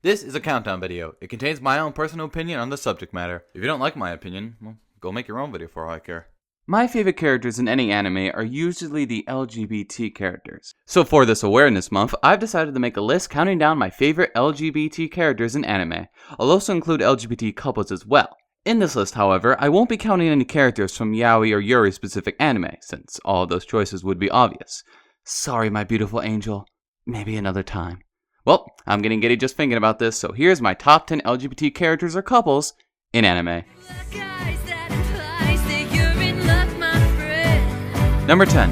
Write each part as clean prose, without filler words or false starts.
This is a countdown video. It contains my own personal opinion on the subject matter. If you don't like my opinion, well, go make your own video for all I care. My favorite characters in any anime are usually the LGBT characters. So for this awareness month, I've decided to make a list counting down my favorite LGBT characters in anime. I'll also include LGBT couples as well. In this list, however, I won't be counting any characters from yaoi or yuri specific anime, since all of those choices would be obvious. Sorry, my beautiful angel. Maybe another time. Well, I'm getting giddy just thinking about this, so here's my top 10 LGBT characters or couples in anime. Number 10.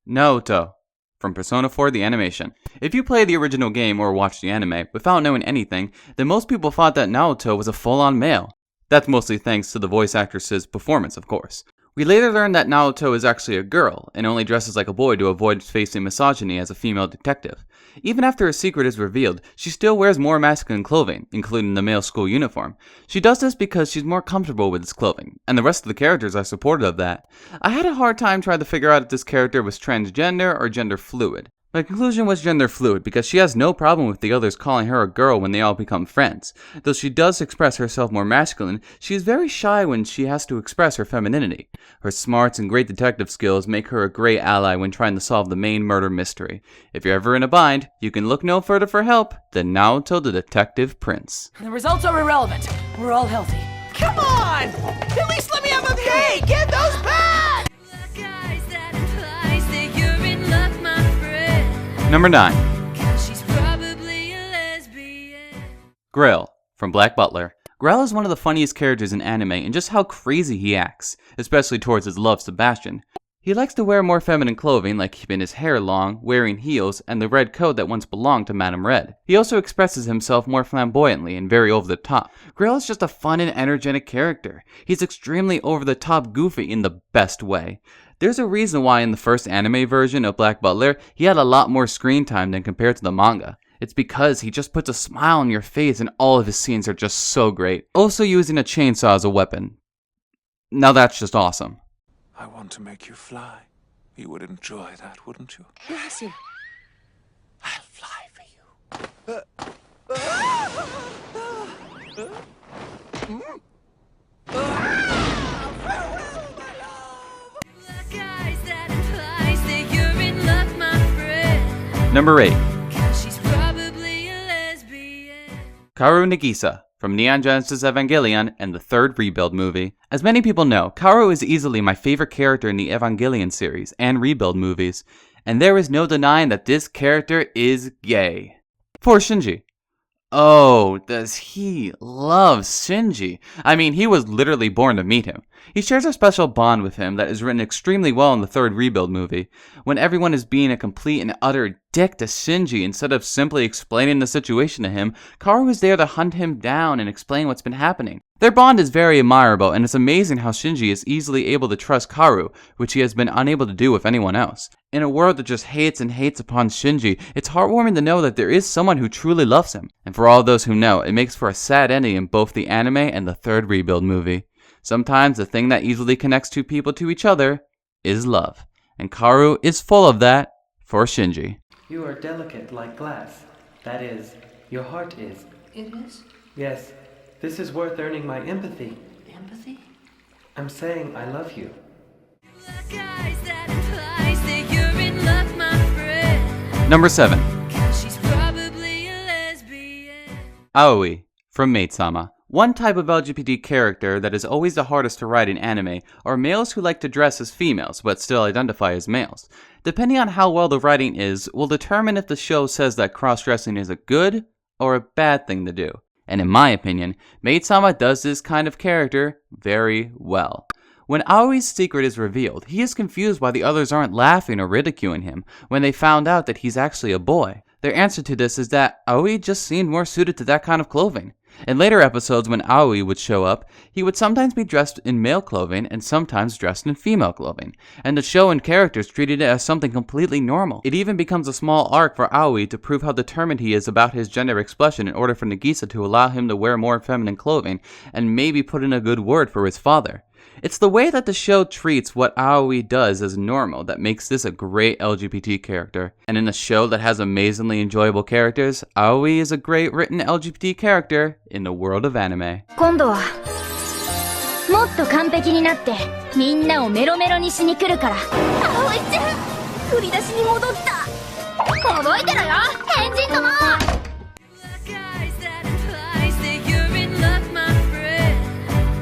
Naoto, from Persona 4 the animation. If you play the original game or watch the anime without knowing anything, then most people thought that Naoto was a full-on male. That's mostly thanks to the voice actress's performance, of course. We later learned that Naoto is actually a girl, and only dresses like a boy to avoid facing misogyny as a female detective. Even after her secret is revealed, she still wears more masculine clothing, including the male school uniform. She does this because she's more comfortable with this clothing, and the rest of the characters are supportive of that. I had a hard time trying to figure out if this character was transgender or gender fluid. My conclusion was gender fluid because she has no problem with the others calling her a girl when they all become friends. Though she does express herself more masculine, she is very shy when she has to express her femininity. Her smarts and great detective skills make her a great ally when trying to solve the main murder mystery. If you're ever in a bind, you can look no further for help than Naoto the Detective Prince. The results are irrelevant. We're all healthy. Come on! At least let me have a hey, get those back! Number 9. Grail, from Black Butler. Grail is one of the funniest characters in anime and just how crazy he acts, especially towards his love Sebastian. He likes to wear more feminine clothing, like keeping his hair long, wearing heels, and the red coat that once belonged to Madame Red. He also expresses himself more flamboyantly and very over the top. Grail is just a fun and energetic character. He's extremely over the top goofy in the best way. There's a reason why in the first anime version of Black Butler, he had a lot more screen time than compared to the manga. It's because he just puts a smile on your face and all of his scenes are just so great. Also using a chainsaw as a weapon. Now that's just awesome. I want to make you fly. You would enjoy that, wouldn't you? Yes, I'll fly for you. Number 8. Kaoru Nagisa, from Neon Genesis Evangelion and the third Rebuild movie. As many people know, Kaoru is easily my favorite character in the Evangelion series and Rebuild movies, and there is no denying that this character is gay. Poor Shinji. Oh, does he love Shinji? I mean, he was literally born to meet him. He shares a special bond with him that is written extremely well in the third Rebuild movie, when everyone is being a complete and utter dick to Shinji instead of simply explaining the situation to him. Kaoru is there to hunt him down and explain what's been happening. Their bond is very admirable, and it's amazing how Shinji is easily able to trust Kaoru, which he has been unable to do with anyone else. In a world that just hates and hates upon Shinji, it's heartwarming to know that there is someone who truly loves him. And for all those who know, it makes for a sad ending in both the anime and the third Rebuild movie. Sometimes the thing that easily connects two people to each other is love. And Kaoru is full of that for Shinji. You are delicate like glass. That is, your heart is. It is? Yes, this is worth earning my empathy. Empathy? I'm saying I love you. Number 7. Aoi, from Maid-sama. One type of LGBT character that is always the hardest to write in anime are males who like to dress as females but still identify as males. Depending on how well the writing is, will determine if the show says that cross-dressing is a good or a bad thing to do. And in my opinion, Maid-sama does this kind of character very well. When Aoi's secret is revealed, he is confused why the others aren't laughing or ridiculing him when they found out that he's actually a boy. Their answer to this is that Aoi just seemed more suited to that kind of clothing. In later episodes when Aoi would show up, he would sometimes be dressed in male clothing and sometimes dressed in female clothing, and the show and characters treated it as something completely normal. It even becomes a small arc for Aoi to prove how determined he is about his gender expression in order for Nagisa to allow him to wear more feminine clothing and maybe put in a good word for his father. It's the way that the show treats what Aoi does as normal that makes this a great LGBT character. And in a show that has amazingly enjoyable characters, Aoi is a great written LGBT character in the world of anime. 今度はもっと完璧になってみんなをメロメロにしに来るから。葵ちゃん、振り出しに戻った。覚えてろよ、変人ども。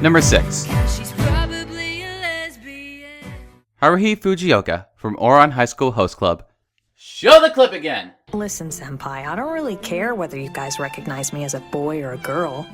Number 6. Haruhi Fujioka from Ouran High School Host Club. Show the clip again! Listen, Senpai, I don't really care whether you guys recognize me as a boy or a girl.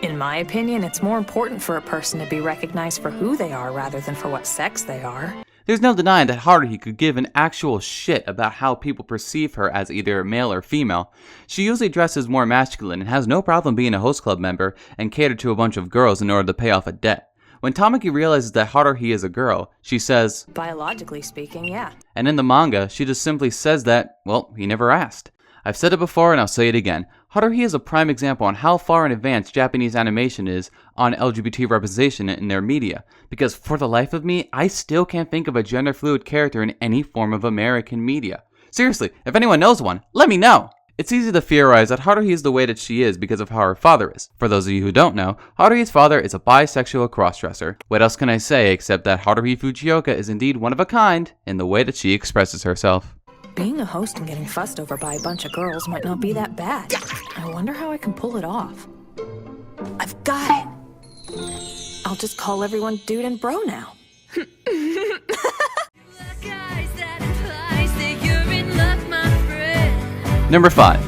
In my opinion, it's more important for a person to be recognized for who they are rather than for what sex they are. There's no denying that Haruhi could give an actual shit about how people perceive her as either male or female. She usually dresses more masculine and has no problem being a host club member and cater to a bunch of girls in order to pay off a debt. When Tamaki realizes that Haruhi is a girl, she says, Biologically speaking, yeah. And in the manga, she just simply says that, well, he never asked. I've said it before and I'll say it again. Haruhi is a prime example on how far in advance Japanese animation is on LGBT representation in their media, because for the life of me, I still can't think of a gender-fluid character in any form of American media. Seriously, if anyone knows one, let me know! It's easy to theorize that Haruhi is the way that she is because of how her father is. For those of you who don't know, Haruhi's father is a bisexual crossdresser. What else can I say except that Haruhi Fujioka is indeed one of a kind in the way that she expresses herself. Being a host and getting fussed over by a bunch of girls might not be that bad. I wonder how I can pull it off. I've got it! I'll just call everyone dude and bro now. Number 5.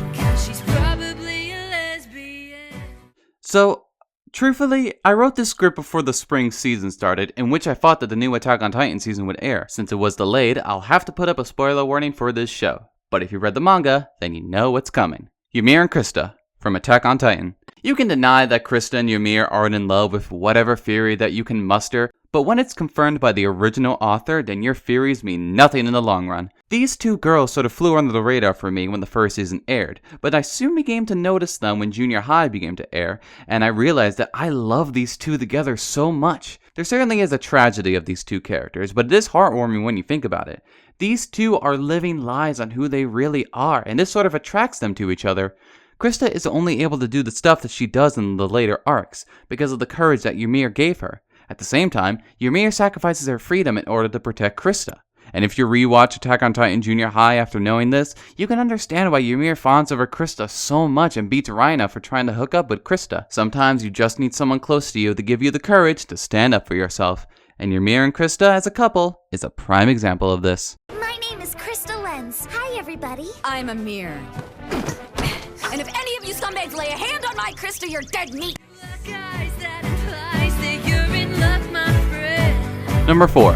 So, truthfully, I wrote this script before the spring season started, in which I thought that the new Attack on Titan season would air. Since it was delayed, I'll have to put up a spoiler warning for this show. But if you read the manga, then you know what's coming. Ymir and Krista, from Attack on Titan. You can deny that Krista and Ymir aren't in love with whatever theory that you can muster, but when it's confirmed by the original author, then your theories mean nothing in the long run. These two girls sort of flew under the radar for me when the first season aired, but I soon began to notice them when Junior High began to air, and I realized that I love these two together so much. There certainly is a tragedy of these two characters, but it is heartwarming when you think about it. These two are living lies on who they really are, and this sort of attracts them to each other. Krista is only able to do the stuff that she does in the later arcs because of the courage that Ymir gave her. At the same time, Ymir sacrifices her freedom in order to protect Krista. And if you rewatch Attack on Titan Junior High after knowing this, you can understand why Ymir fawns over Krista so much and beats Reina for trying to hook up with Krista. Sometimes you just need someone close to you to give you the courage to stand up for yourself. And Ymir and Krista as a couple is a prime example of this. My name is Crystal Lenz. Hi, everybody. I'm Amir. And if any of you scumbags lay a hand on my Krista, you're dead meat. Number 4.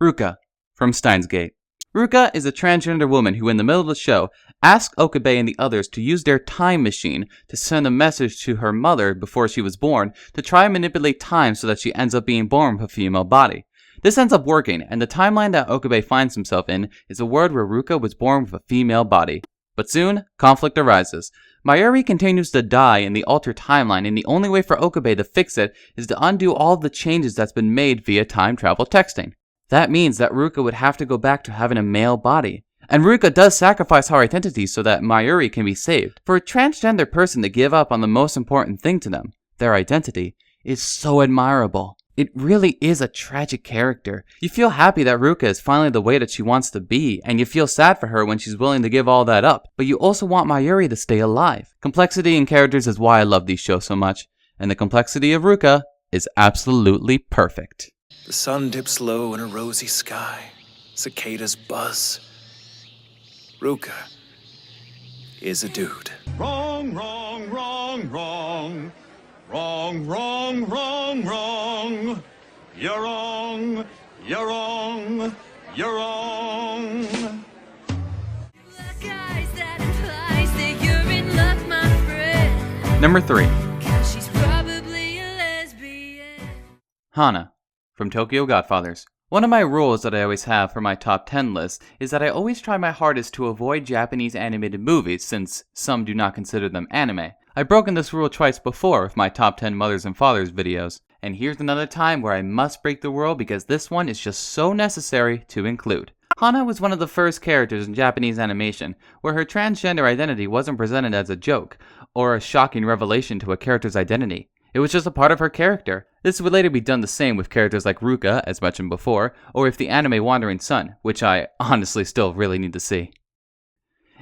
Ruka from Steins Gate. Ruka is a transgender woman who in the middle of the show asks Okabe and the others to use their time machine to send a message to her mother before she was born to try and manipulate time so that she ends up being born with a female body. This ends up working, and the timeline that Okabe finds himself in is a world where Ruka was born with a female body. But soon, conflict arises. Mayuri continues to die in the altered timeline, and the only way for Okabe to fix it is to undo all of the changes that's been made via time travel texting. That means that Ruka would have to go back to having a male body. And Ruka does sacrifice her identity so that Mayuri can be saved. For a transgender person to give up on the most important thing to them, their identity, is so admirable. It really is a tragic character. You feel happy that Ruka is finally the way that she wants to be, and you feel sad for her when she's willing to give all that up, but you also want Mayuri to stay alive. Complexity in characters is why I love these shows so much, and the complexity of Ruka is absolutely perfect. The sun dips low in a rosy sky. Cicadas buzz. Ruka is a dude. Wrong, wrong, wrong, wrong. Wrong, wrong, wrong, wrong. You're wrong, you're wrong, you're wrong. Number 3. Hana from Tokyo Godfathers. One of my rules that I always have for my top 10 list is that I always try my hardest to avoid Japanese animated movies since some do not consider them anime. I've broken this rule twice before with my top 10 mothers and fathers videos, and here's another time where I must break the rule because this one is just so necessary to include. Hana was one of the first characters in Japanese animation where her transgender identity wasn't presented as a joke or a shocking revelation to a character's identity. It was just a part of her character. This would later be done the same with characters like Ruka, as mentioned before, or with the anime Wandering Sun, which I honestly still really need to see.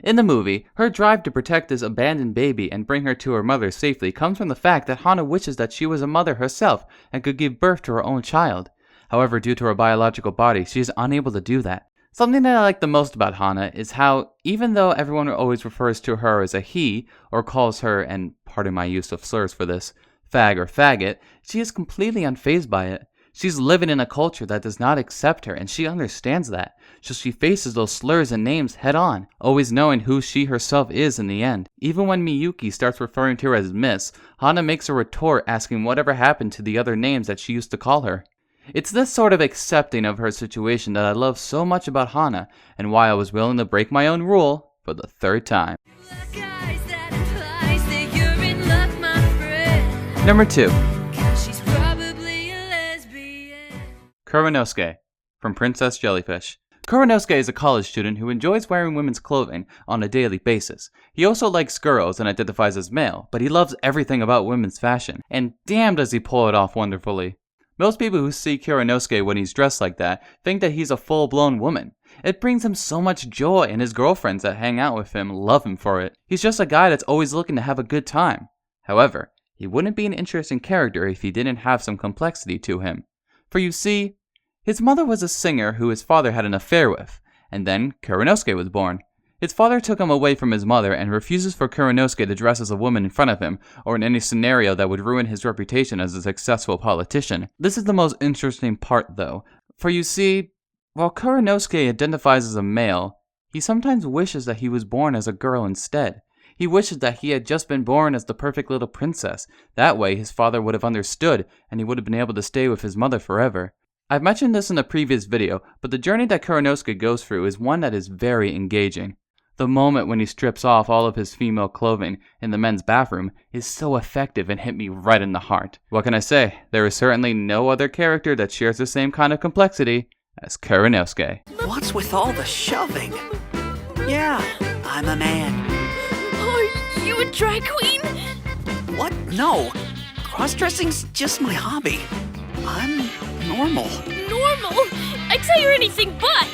In the movie, her drive to protect this abandoned baby and bring her to her mother safely comes from the fact that Hana wishes that she was a mother herself and could give birth to her own child. However, due to her biological body, she is unable to do that. Something that I like the most about Hana is how, even though everyone always refers to her as a he, or calls her, and pardon my use of slurs for this, fag or faggot, she is completely unfazed by it. She's living in a culture that does not accept her, and she understands that, so she faces those slurs and names head on, always knowing who she herself is in the end. Even when Miyuki starts referring to her as Miss, Hana makes a retort asking whatever happened to the other names that she used to call her. It's this sort of accepting of her situation that I love so much about Hana, and why I was willing to break my own rule for the third time. Number 2. Kuronosuke, from Princess Jellyfish. Kuronosuke is a college student who enjoys wearing women's clothing on a daily basis. He also likes girls and identifies as male, but he loves everything about women's fashion, and damn does he pull it off wonderfully. Most people who see Kuronosuke when he's dressed like that think that he's a full-blown woman. It brings him so much joy, and his girlfriends that hang out with him love him for it. He's just a guy that's always looking to have a good time. However, he wouldn't be an interesting character if he didn't have some complexity to him. For you see, his mother was a singer who his father had an affair with, and then Kuronosuke was born. His father took him away from his mother and refuses for Kuronosuke to dress as a woman in front of him, or in any scenario that would ruin his reputation as a successful politician. This is the most interesting part though, for you see, while Kuronosuke identifies as a male, he sometimes wishes that he was born as a girl instead. He wishes that he had just been born as the perfect little princess. That way his father would have understood, and he would have been able to stay with his mother forever. I've mentioned this in a previous video, but the journey that Kuronosuke goes through is one that is very engaging. The moment when he strips off all of his female clothing in the men's bathroom is so effective and hit me right in the heart. What can I say? There is certainly no other character that shares the same kind of complexity as Kuronosuke. What's with all the shoving? Yeah, I'm a man. Are you a drag queen? What? No. Cross-dressing's just my hobby. I'm normal. Normal? I'd say you're anything but.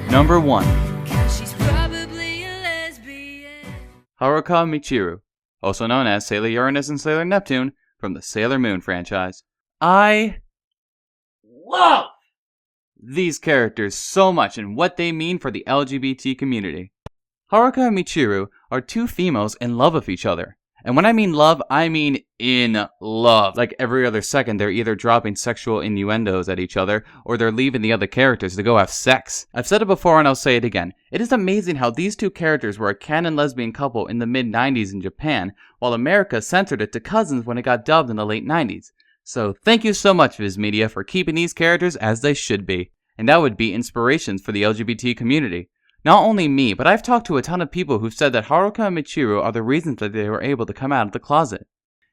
Number 1. Haruka Michiru, also known as Sailor Uranus and Sailor Neptune, from the Sailor Moon franchise. I love these characters so much and what they mean for the LGBT community. Haruka and Michiru are two females in love with each other. And when I mean love, I mean in love. Like every other second, they're either dropping sexual innuendos at each other, or they're leaving the other characters to go have sex. I've said it before and I'll say it again. It is amazing how these two characters were a canon lesbian couple in the mid-90s in Japan, while America censored it to cousins when it got dubbed in the late 90s. So thank you so much, Viz Media, for keeping these characters as they should be. And that would be inspirations for the LGBT community. Not only me, but I've talked to a ton of people who've said that Haruka and Michiru are the reasons that they were able to come out of the closet.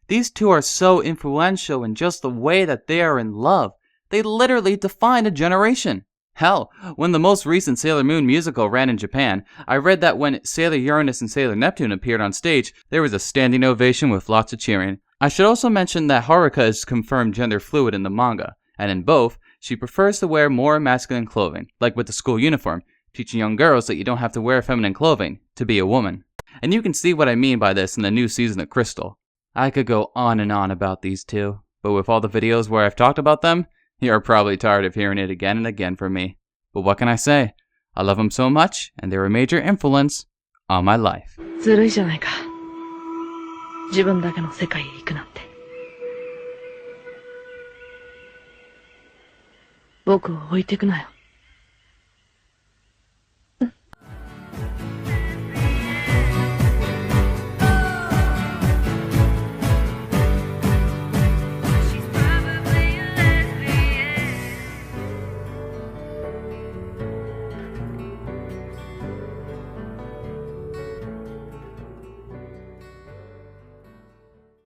These two are so influential in just the way that they are in love. They literally define a generation. Hell, when the most recent Sailor Moon musical ran in Japan, I read that when Sailor Uranus and Sailor Neptune appeared on stage, there was a standing ovation with lots of cheering. I should also mention that Haruka is confirmed gender fluid in the manga, and in both, she prefers to wear more masculine clothing, like with the school uniform, teaching young girls that you don't have to wear feminine clothing to be a woman. And you can see what I mean by this in the new season of Crystal. I could go on and on about these two, but with all the videos where I've talked about them, you're probably tired of hearing it again and again from me. But what can I say? I love them so much, and they're a major influence on my life. ずるいじゃないか。自分だけの世界へ行くなんて。僕を置いてくなよ。